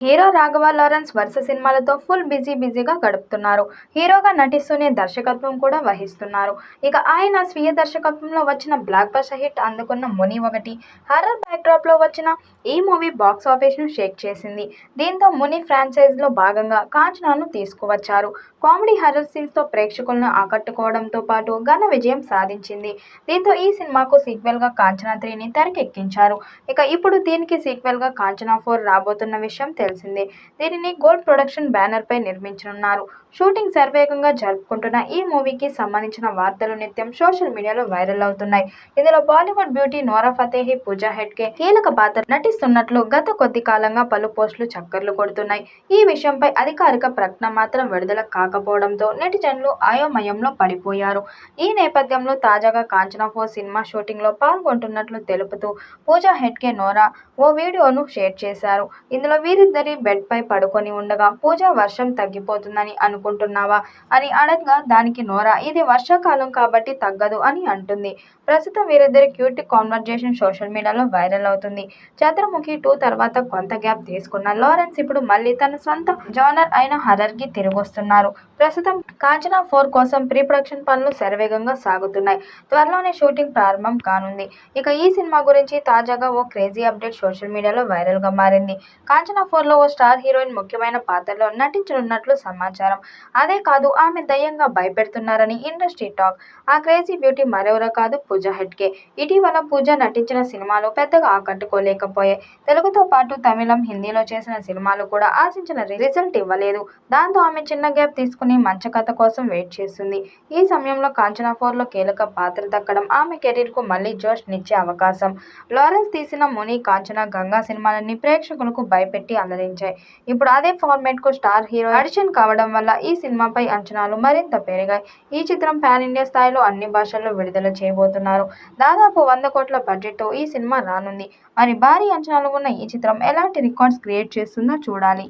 Hero Raghava Lawrence వరుస సినిమాలతో full బిజీగా గడుపుతున్నారు. హీరోగా నటిస్తూనే దర్శకత్వం కూడా వహిస్తున్నారు. ఇక ఆయన స్వీయ దర్శకత్వంలో వచ్చిన బ్లాక్ బస్టర్ హిట్ అందుకున్న 'ముని ఒకటి' హర్రర్ బ్యాక్డ్రాప్లో వచ్చిన ఈ మూవీ బాక్సాఫీస్ను షేక్ చేసింది. దీంతో 'ముని' ఫ్రాంచైజీలో భాగంగా 'కాంచనా'ను తీసుకువచ్చారు. కామెడీ హర్రర్ సీన్స్తో ప్రేక్షకులను ఆకట్టుకోవడంతో పాటు ఘన విజయం సాధించింది. దీంతో ఈ సినిమాకు సీక్వెల్గా 'కాంచనా 3'ని తెరకెక్కించారు. ఇక ఇప్పుడు దీనికి సీక్వెల్గా 'కాంచనా 4' రాబోతున్న విషయం తెలిసిందే. దీనిని గోల్డ్ ప్రొడక్షన్ బ్యానర్పై నిర్మించనున్నారు. షూటింగ్ శరవేగంగా జరుపుకుంటున్న ఈ మూవీకి సంబంధించిన వార్తలు నిత్యం సోషల్ మీడియాలో వైరల్ అవుతున్నాయి. ఇందులో బాలీవుడ్ బ్యూటీ నోరా ఫతేహి, పూజా హెగ్డే కీలక పాత్ర నటిస్తున్నట్లు గత కొద్ది కాలంగా పలు పోస్టులు చక్కర్లు కొడుతున్నాయి. ఈ విషయంపై అధికారిక ప్రకటన మాత్రం విడుదల కాకపోవడంతో నెటిజన్లు అయోమయంలో పడిపోయారు. ఈ నేపథ్యంలో తాజాగా 'కాంచనా 4' సినిమా షూటింగ్లో పాల్గొంటున్నట్లు తెలుపుతూ పూజా హెగ్డే, నోరా ఓ వీడియోను షేర్ చేశారు. ఇందులో వీరిద్దరి బెడ్పై పడుకొని ఉండగా పూజ వర్షం తగ్గిపోతుందని అనుకుంటున్నావా అని అడగ్గా దానికి నోరా ఇది వర్షాకాలం కాబట్టి తగ్గదు అని అంటుంది. ప్రస్తుతం వీరిద్దరి క్యూట్ కాన్వర్జేషన్ సోషల్ మీడియాలో వైరల్ అవుతుంది. 'చంద్రముఖి 2' తర్వాత కొంత గ్యాప్ తీసుకున్న లారెన్స్ ఇప్పుడు మళ్లీ తన సొంత జానర్ అయిన హర్రర్కి తిరిగొస్తున్నారు. ప్రస్తుతం 'కాంచనా 4' కోసం ప్రీ ప్రొడక్షన్ పనులు శరవేగంగా సాగుతున్నాయి. త్వరలోనే షూటింగ్ ప్రారంభం కానుంది. ఇక ఈ సినిమా గురించి తాజాగా ఓ క్రేజీ అప్డేట్ సోషల్ మీడియాలో వైరల్గా మారింది. 'కాంచనా 4'లో ఓ స్టార్ హీరోయిన్ ముఖ్యమైన పాత్రలో నటించనున్నట్లు సమాచారం. అదే కాదు ఆమె దయ్యంగా భయపెడుతున్నారని ఇండస్ట్రీ టాక్. ఆ క్రేజీ బ్యూటీ మరెవరో కాదు పూజా హెగ్డే. ఇటీవల పూజ నటించిన సినిమాలు పెద్దగా ఆకట్టుకోలేకపోయాయి. తెలుగుతో పాటు తమిళం, హిందీలో చేసిన సినిమాలు కూడా ఆశించిన రిజల్ట్ ఇవ్వలేదు. దాంతో ఆమె చిన్న గ్యాప్ తీసుకుని మంచి కథ కోసం వెయిట్ చేస్తుంది. ఈ సమయంలో 'కాంచనా 4'లో కీలక పాత్ర దక్కడం ఆమె కెరీర్కు మళ్లీ జోష్ నిచ్చే అవకాశం. లారెన్స్ తీసిన 'ముని', 'కాంచనా', 'గంగా' సినిమాలన్నీ ప్రేక్షకులకు భయపెట్టి అలరించాయి. ఇప్పుడు అదే ఫార్మాట్కు స్టార్ హీరో అడిషన్ కావడం వల్ల ఈ సినిమాపై అంచనాలు మరింత పెరిగాయి. ఈ చిత్రం పాన్ ఇండియా స్థాయిలో అన్ని భాషల్లో విడుదల చేయబోతున్నారు. దాదాపు 100 కోట్ల బడ్జెట్తో ఈ సినిమా రానుంది. మరి భారీ అంచనాలు ఉన్న ఈ చిత్రం ఎలాంటి రికార్డ్స్ క్రియేట్ చేస్తుందో చూడాలి.